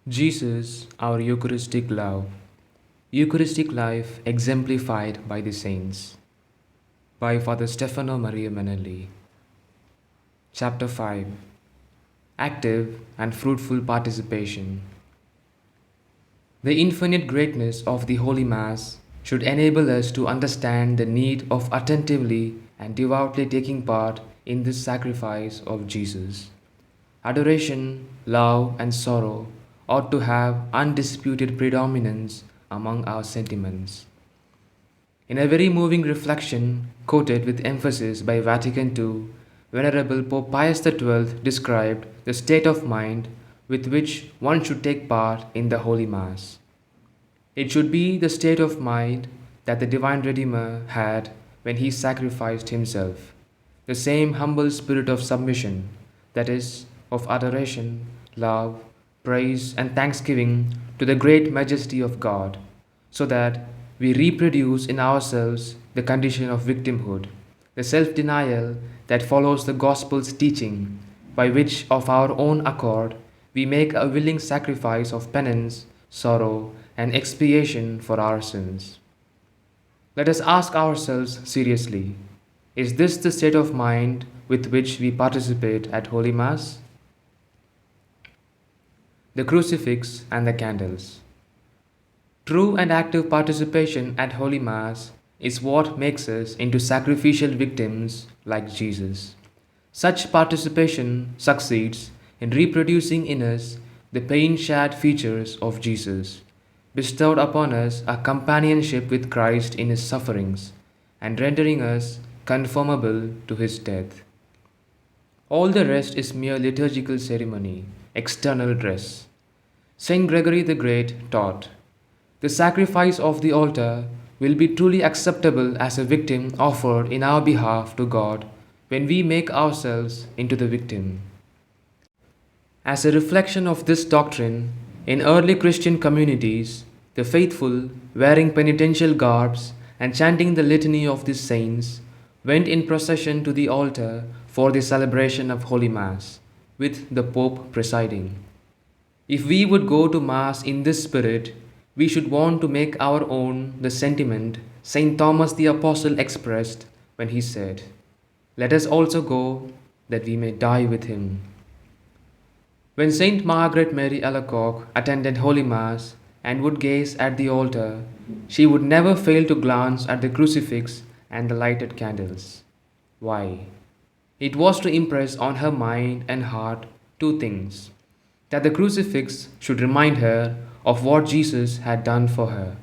Jesus, our Eucharistic love. Eucharistic life exemplified by the saints. By Father Stefano Maria Manelli. Chapter 5. Active and fruitful participation. The infinite greatness of the Holy Mass should enable us to understand the need of attentively and devoutly taking part in this sacrifice of Jesus. Adoration, love, and sorrow ought to have undisputed predominance among our sentiments. In a very moving reflection, quoted with emphasis by Vatican II, Venerable Pope Pius XII described the state of mind with which one should take part in the Holy Mass. It should be the state of mind that the Divine Redeemer had when he sacrificed himself, the same humble spirit of submission, that is, of adoration, love, praise, and thanksgiving to the great majesty of God, so that we reproduce in ourselves the condition of victimhood, the self denial that follows the Gospel's teaching, by which of our own accord we make a willing sacrifice of penance, sorrow, and expiation for our sins. Let us ask ourselves seriously, is this the state of mind with which we participate at Holy Mass? The crucifix and the candles. True and active participation at Holy Mass is what makes us into sacrificial victims like Jesus. Such participation succeeds in reproducing in us the pain-shared features of Jesus, bestowed upon us a companionship with Christ in his sufferings, and rendering us conformable to his death. All the rest is mere liturgical ceremony, external dress. Saint Gregory the Great taught, "The sacrifice of the altar will be truly acceptable as a victim offered in our behalf to God when we make ourselves into the victim." As a reflection of this doctrine, in early Christian communities, the faithful, wearing penitential garbs and chanting the litany of the saints, went in procession to the altar for the celebration of Holy Mass, with the Pope presiding. If we would go to Mass in this spirit, we should want to make our own the sentiment St. Thomas the Apostle expressed when he said, "Let us also go, that we may die with him." When St. Margaret Mary Alacoque attended Holy Mass and would gaze at the altar, she would never fail to glance at the crucifix and the lighted candles. Why? It was to impress on her mind and heart two things: that the crucifix should remind her of what Jesus had done for her,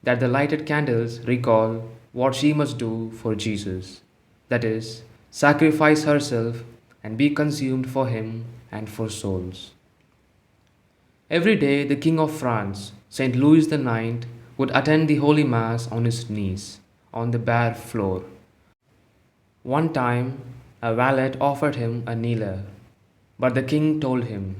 that the lighted candles recall what she must do for Jesus, that is, sacrifice herself and be consumed for him and for souls. Every day the King of France, St. Louis IX, would attend the Holy Mass on his knees, on the bare floor. One time, a valet offered him a kneeler, but the king told him,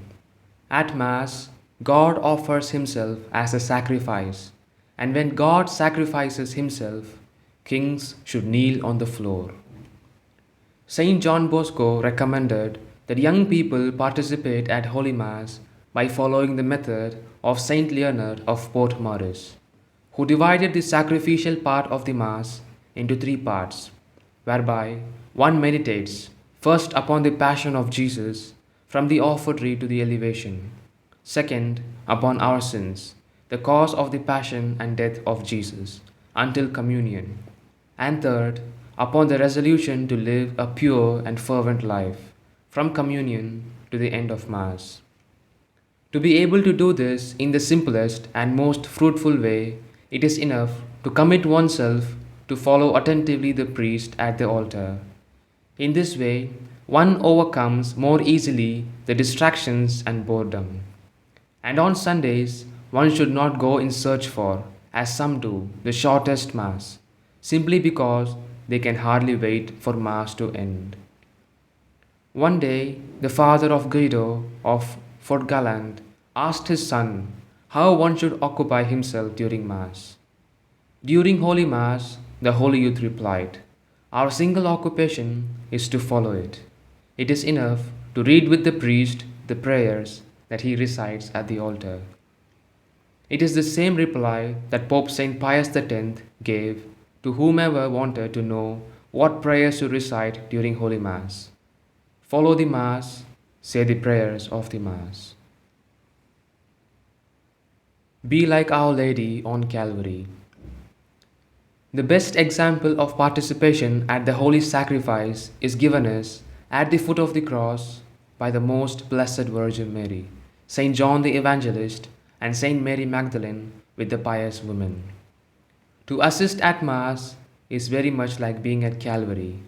"At Mass, God offers himself as a sacrifice, and when God sacrifices himself, kings should kneel on the floor." Saint John Bosco recommended that young people participate at Holy Mass by following the method of Saint Leonard of Port Maurice, who divided the sacrificial part of the Mass into three parts, whereby one meditates first upon the passion of Jesus from the offertory to the elevation, second upon our sins, the cause of the passion and death of Jesus, until communion, and third upon the resolution to live a pure and fervent life, from communion to the end of Mass. To be able to do this in the simplest and most fruitful way, it is enough to commit oneself to follow attentively the priest at the altar. In this way, one overcomes more easily the distractions and boredom. And on Sundays, one should not go in search for, as some do, the shortest Mass, simply because they can hardly wait for Mass to end. One day, the father of Guido of Fort Gallant asked his son how one should occupy himself during Mass. During Holy Mass, the holy youth replied, "Our single occupation is to follow it. It is enough to read with the priest the prayers that he recites at the altar. It is the same reply that Pope St. Pius X gave to whomever wanted to know what prayers to recite during Holy Mass. Follow the Mass, say the prayers of the Mass. Be like Our Lady on Calvary. The best example of participation at the Holy Sacrifice is given us at the foot of the cross by the Most Blessed Virgin Mary, Saint John the Evangelist, and Saint Mary Magdalene with the pious women. To assist at Mass is very much like being at Calvary.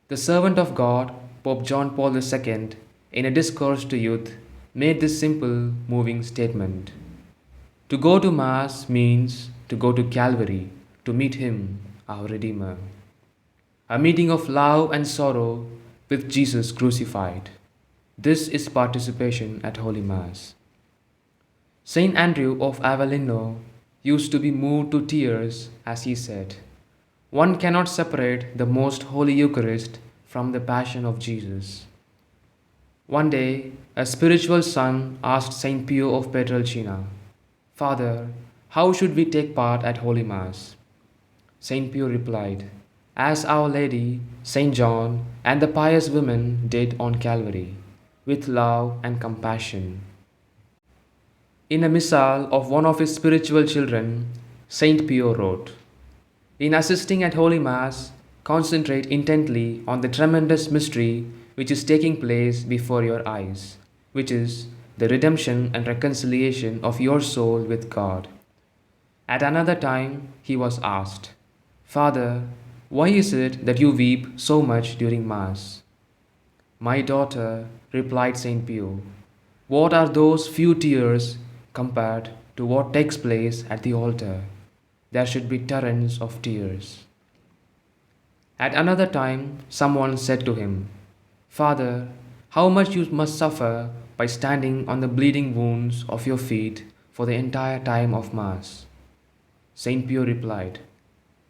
The servant of God, Pope John Paul II, in a discourse to youth, made this simple, moving statement. To go to Mass means to go to Calvary, to meet Him, our Redeemer. A meeting of love and sorrow with Jesus crucified. This is participation at Holy Mass. Saint Andrew of Avellino used to be moved to tears as he said, "One cannot separate the most holy Eucharist from the passion of Jesus." One day, a spiritual son asked Saint Pio of Pietrelcina, "Father, how should we take part at Holy Mass?" Saint Pio replied, "As Our Lady, Saint John, and the pious women did on Calvary, with love and compassion." In a missal of one of his spiritual children, Saint Pio wrote, "In assisting at Holy Mass, concentrate intently on the tremendous mystery which is taking place before your eyes, which is the redemption and reconciliation of your soul with God." At another time, he was asked, "Father, why is it that you weep so much during Mass?" "My daughter," replied Saint Pio, "what are those few tears compared to what takes place at the altar? There should be torrents of tears." At another time, someone said to him, "Father, how much you must suffer by standing on the bleeding wounds of your feet for the entire time of Mass." Saint Pio replied,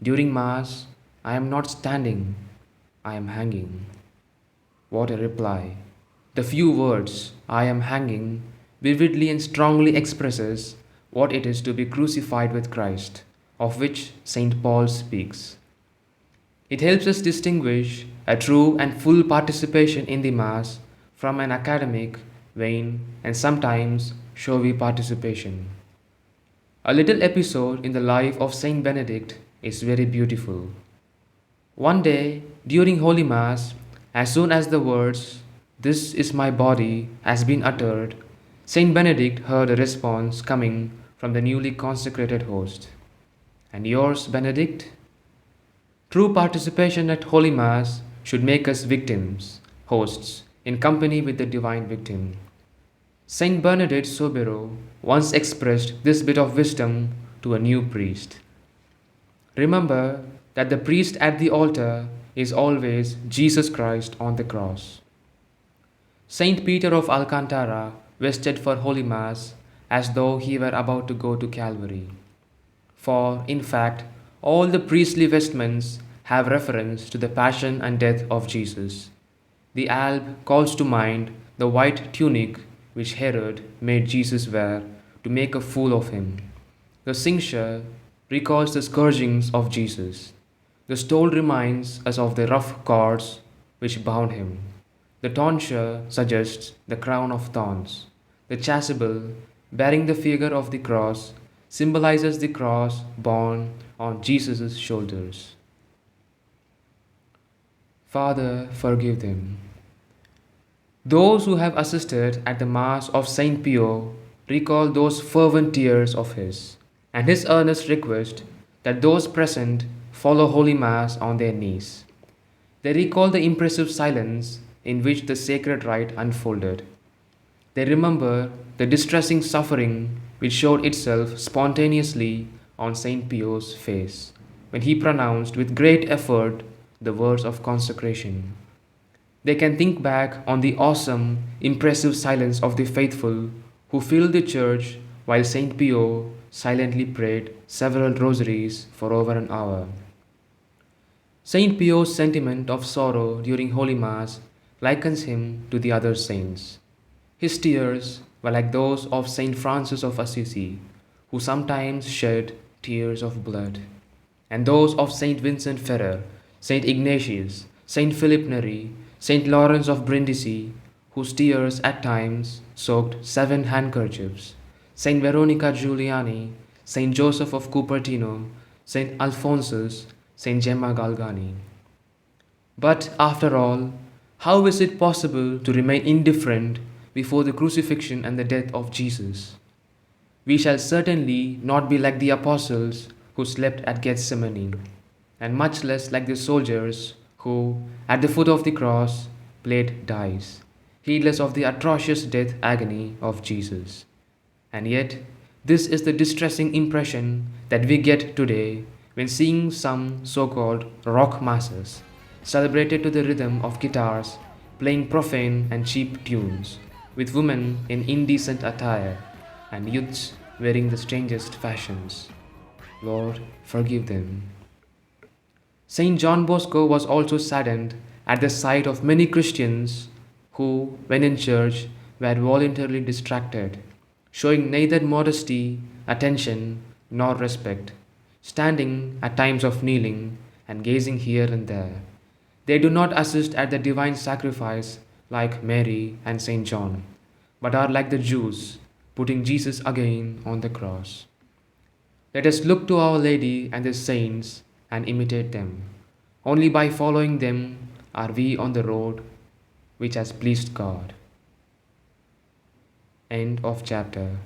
"During Mass, I am not standing, I am hanging." What a reply! The few words, "I am hanging," vividly and strongly expresses what it is to be crucified with Christ, of which Saint Paul speaks. It helps us distinguish a true and full participation in the Mass from an academic, vain, and sometimes showy participation. A little episode in the life of Saint Benedict is very beautiful. One day, during Holy Mass, as soon as the words, "This is my body," has been uttered, Saint Benedict heard a response coming from the newly consecrated host. "And yours, Benedict?" True participation at Holy Mass should make us victims, hosts, in company with the divine victim. Saint Bernadette Soubirous once expressed this bit of wisdom to a new priest. Remember that the priest at the altar is always Jesus Christ on the cross. Saint Peter of Alcantara vested for Holy Mass as though he were about to go to Calvary. For, in fact, all the priestly vestments have reference to the passion and death of Jesus. The alb calls to mind the white tunic which Herod made Jesus wear to make a fool of him. The cincture recalls the scourgings of Jesus. The stole reminds us of the rough cords which bound him. The tonsure suggests the crown of thorns. The chasuble, bearing the figure of the cross, symbolizes the cross borne on Jesus' shoulders. Father, forgive them. Those who have assisted at the Mass of Saint Pio recall those fervent tears of his, and his earnest request that those present follow Holy Mass on their knees. They recall the impressive silence in which the sacred rite unfolded. They remember the distressing suffering which showed itself spontaneously on Saint Pio's face when he pronounced with great effort the words of consecration. They can think back on the awesome, impressive silence of the faithful who filled the church while Saint Pio silently prayed several rosaries for over an hour. Saint Pio's sentiment of sorrow during Holy Mass likens him to the other saints. His tears were like those of Saint Francis of Assisi, who sometimes shed tears of blood, and those of Saint Vincent Ferrer, Saint Ignatius, Saint Philip Neri, Saint Lawrence of Brindisi, whose tears at times soaked 7 handkerchiefs, Saint Veronica Giuliani, Saint Joseph of Cupertino, Saint Alphonsus, Saint Gemma Galgani. But after all, how is it possible to remain indifferent before the crucifixion and the death of Jesus? We shall certainly not be like the apostles who slept at Gethsemane, and much less like the soldiers who, at the foot of the cross, played dice, heedless of the atrocious death agony of Jesus. And yet, this is the distressing impression that we get today when seeing some so called rock masses celebrated to the rhythm of guitars playing profane and cheap tunes, with women in indecent attire and youths wearing the strangest fashions. Lord, forgive them. Saint John Bosco was also saddened at the sight of many Christians who, when in church, were voluntarily distracted, showing neither modesty, attention, nor respect, standing at times of kneeling and gazing here and there. They do not assist at the divine sacrifice like Mary and Saint John, but are like the Jews, putting Jesus again on the cross. Let us look to Our Lady and the saints and imitate them. Only by following them are we on the road which has pleased God. End of chapter.